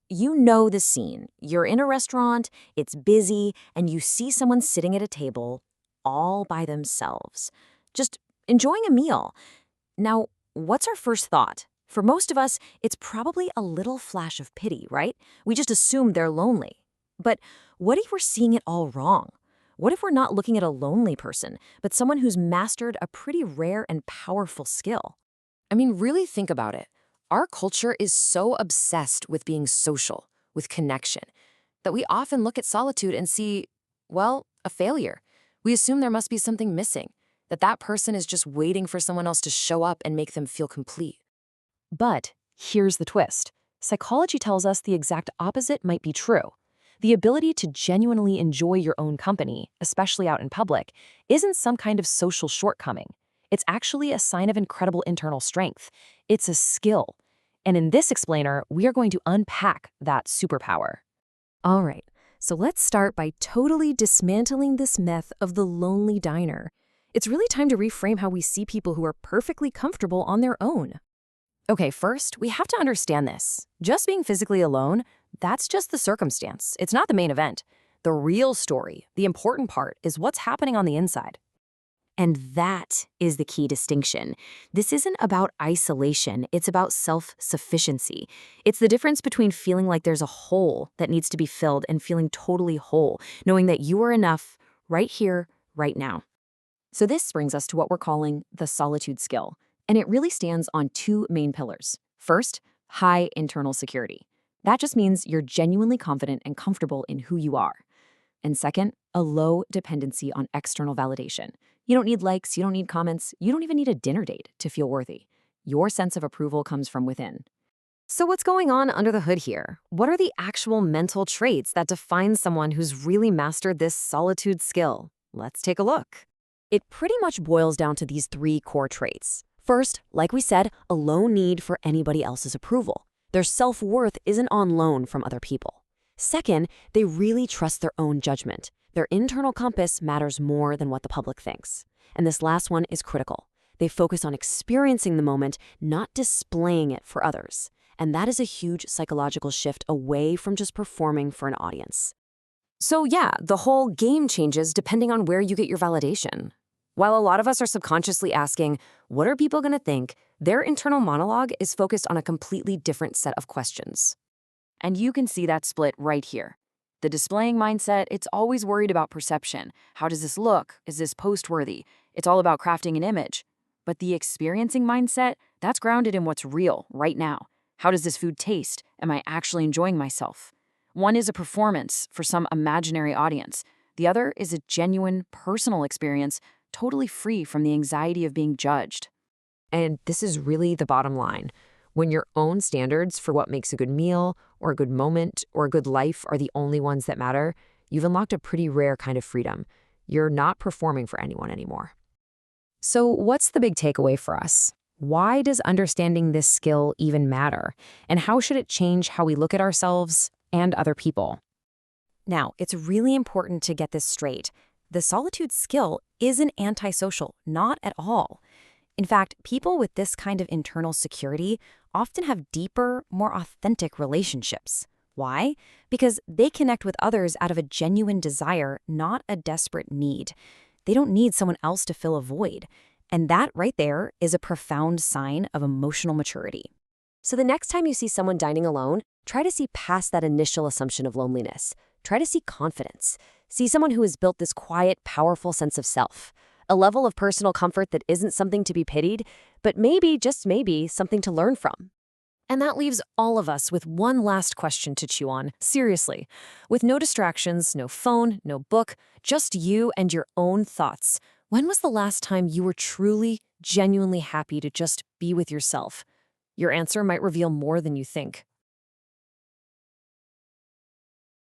You know the scene. You're in a restaurant, it's busy, and you see someone sitting at a table all by themselves, just enjoying a meal. Now, what's our first thought? For most of us, it's probably a little flash of pity, right? We just assume they're lonely. But what if we're seeing it all wrong? What if we're not looking at a lonely person, but someone who's mastered a pretty rare and powerful skill? I mean, really think about it. Our culture is so obsessed with being social, with connection, that we often look at solitude and see, well, a failure. We assume there must be something missing, that that person is just waiting for someone else to show up and make them feel complete. But here's the twist. Psychology tells us the exact opposite might be true. The ability to genuinely enjoy your own company, especially out in public, isn't some kind of social shortcoming. It's actually a sign of incredible internal strength. It's a skill. And in this explainer, we are going to unpack that superpower. All right, so let's start by totally dismantling this myth of the lonely diner. It's really time to reframe how we see people who are perfectly comfortable on their own. Okay, first, we have to understand this. Just being physically alone, that's just the circumstance. It's not the main event. The real story, the important part, is what's happening on the inside. And that is the key distinction. This isn't about isolation, it's about self-sufficiency. It's the difference between feeling like there's a hole that needs to be filled and feeling totally whole, knowing that you are enough right here, right now. So this brings us to what we're calling the solitude skill, and it really stands on two main pillars. First, high internal security. That just means you're genuinely confident and comfortable in who you are. And second, a low dependency on external validation. You don't need likes, you don't need comments, you don't even need a dinner date to feel worthy. Your sense of approval comes from within. So what's going on under the hood here? What are the actual mental traits that define someone who's really mastered this solitude skill? Let's take a look. It pretty much boils down to these three core traits. First, like we said, a low need for anybody else's approval. Their self-worth isn't on loan from other people. Second, they really trust their own judgment. Their internal compass matters more than what the public thinks. And this last one is critical. They focus on experiencing the moment, not displaying it for others. And that is a huge psychological shift away from just performing for an audience. So yeah, the whole game changes depending on where you get your validation. While a lot of us are subconsciously asking, what are people going to think? Their internal monologue is focused on a completely different set of questions. And you can see that split right here. The displaying mindset, it's always worried about perception. How does this look? Is this post-worthy? It's all about crafting an image. But the experiencing mindset, that's grounded in what's real right now. How does this food taste? Am I actually enjoying myself? One is a performance for some imaginary audience. The other is a genuine, personal experience, totally free from the anxiety of being judged. And this is really the bottom line. When your own standards for what makes a good meal or a good moment or a good life are the only ones that matter, you've unlocked a pretty rare kind of freedom. You're not performing for anyone anymore. So what's the big takeaway for us? Why does understanding this skill even matter? And how should it change how we look at ourselves and other people? Now, it's really important to get this straight. The solitude skill isn't antisocial, not at all. In fact, people with this kind of internal security often have deeper, more authentic relationships. Why? Because they connect with others out of a genuine desire, not a desperate need. They don't need someone else to fill a void. And that right there is a profound sign of emotional maturity. So the next time you see someone dining alone, try to see past that initial assumption of loneliness. Try to see confidence. See someone who has built this quiet, powerful sense of self. A level of personal comfort that isn't something to be pitied, but maybe, just maybe, something to learn from. And that leaves all of us with one last question to chew on, seriously. With no distractions, no phone, no book, just you and your own thoughts. When was the last time you were truly, genuinely happy to just be with yourself? Your answer might reveal more than you think.